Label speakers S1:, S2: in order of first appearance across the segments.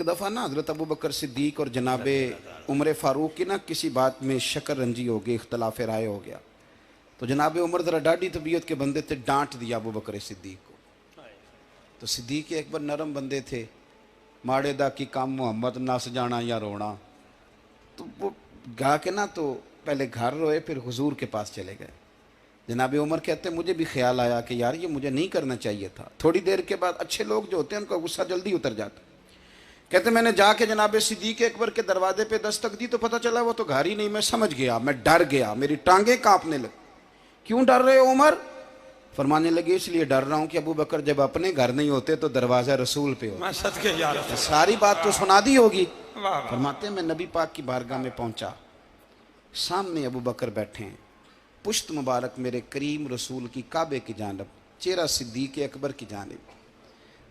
S1: एक दफ़ा ना हज़रत अबू बकर सिद्दीक और जनाबे उमर फ़ारूक की ना किसी बात में शक्र रंजी हो गई, इख्तलाफ राय हो गया। तो जनाबे उमर ज़रा डाढ़ी तबीयत के बंदे थे, डांट दिया अबू बकर सिद्दीक को। तो सिद्दीक एक बार नरम बंदे थे, माड़े दा की काम मोहम्मद नस जाना या रोना। तो वो गा के ना तो पहले घर रोए, फिर हुजूर के पास चले गए। जनाब उमर कहते हैं मुझे भी ख्याल आया कि यार ये मुझे नहीं करना चाहिए था। थोड़ी देर के बाद अच्छे लोग जो होते हैं उनका गुस्सा जल्दी उतर जाता। कहते मैंने जाके जनाब सिद्दीक अकबर के दरवाजे पे दस्तक दी तो पता चला वो तो घर ही नहीं। मैं समझ गया, मैं डर गया, मेरी टांगें कांपने लगी। क्यों डर रहे हो उमर? फरमाने लगे इसलिए डर रहा हूं कि अबू बकर जब अपने घर नहीं होते तो दरवाजा रसूल पे होता। सारी बात तो सुना दी होगी। फरमाते मैं नबी पाक की बारगाह में पहुंचा, सामने अबू बकर बैठे हैं, पुश्त मुबारक मेरे करीम रसूल की काबे की जानब, चेहरा सिद्दीक अकबर की जानब,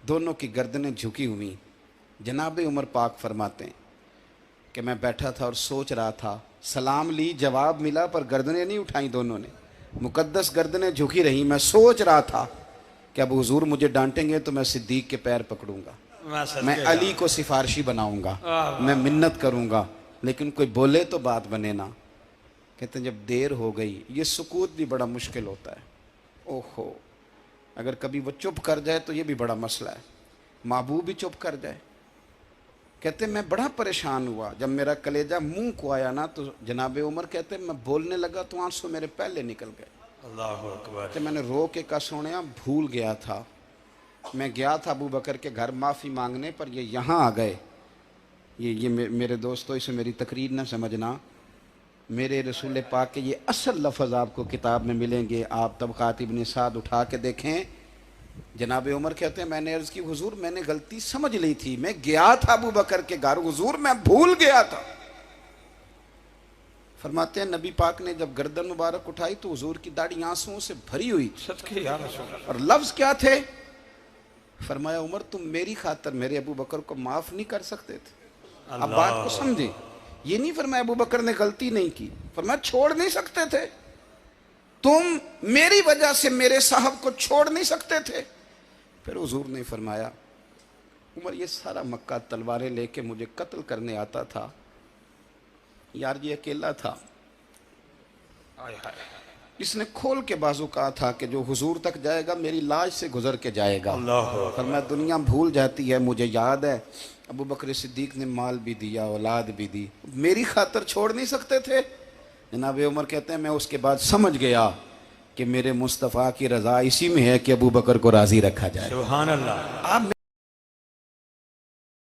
S1: दोनों की गर्दनें झुकी हुई। जनाब उमर पाक फरमाते हैं कि मैं बैठा था और सोच रहा था, सलाम ली, जवाब मिला, पर गर्दनें नहीं उठाई दोनों ने, मुकद्दस गर्दनें झुकी रही। मैं सोच रहा था कि अब हुजूर मुझे डांटेंगे तो मैं सिद्दीक के पैर पकड़ूंगा, मैं अली को सिफारशी बनाऊंगा, मैं मिन्नत करूंगा, लेकिन कोई बोले तो बात बने ना। कहते हैं जब देर हो गई, ये सुकूत भी बड़ा मुश्किल होता है। ओहो, अगर कभी वो चुप कर जाए तो ये भी बड़ा मसला है, महबूब भी चुप कर जाए। कहते मैं बड़ा परेशान हुआ, जब मेरा कलेजा मुंह को आया ना तो जनाब उमर कहते मैं बोलने लगा तो आंसू मेरे पहले निकल गए। अल्लाह अकबर। तो मैंने रो के कहा सोनिया भूल गया था, मैं गया था अबू बकर के घर माफ़ी मांगने, पर ये यहाँ आ गए। ये मेरे दोस्तों इसे मेरी तकरीर ना समझना, मेरे रसूल पाक के ये असल लफ्ज़ आपको किताब में मिलेंगे। आप तबक़ात इब्न साद उठा के देखें। जनाब उमर कहते हैं मैंने अर्ज़ की हुजूर मैंने गलती समझ ली थी, मैं गया था अबू बकर के घर, हुजूर मैं भूल गया था। फरमाते हैं नबी पाक ने जब गर्दन मुबारक उठाई तो हुजूर की दाढ़ी आंसुओं से भरी हुई। और लफ्ज़ क्या थे? फरमाया उमर तुम मेरी खातर मेरे अबू बकर को माफ़ नहीं कर सकते थे? अब बात को समझे, ये नहीं फरमाया अबू बकर ने गलती नहीं की, फरमाया छोड़ नहीं सकते थे, तुम मेरी वजह से मेरे साहब को छोड़ नहीं सकते थे। फिर हुजूर ने फरमाया उमर ये सारा मक्का तलवारें लेके मुझे कत्ल करने आता था, यार ये अकेला था, इसने खोल के बाजू कहा था कि जो हुजूर तक जाएगा मेरी लाश से गुजर के जाएगा। फरमाया दुनिया भूल जाती है, मुझे याद है अबू बकर सिद्दीक ने माल भी दिया, औलाद भी दी, मेरी खातर छोड़ नहीं सकते थे। जनाब उमर कहते हैं मैं उसके बाद समझ गया कि मेरे मुस्तफ़ा की रज़ा इसी में है कि अबू बकर को राज़ी रखा जाए। सुभान अल्लाह। आप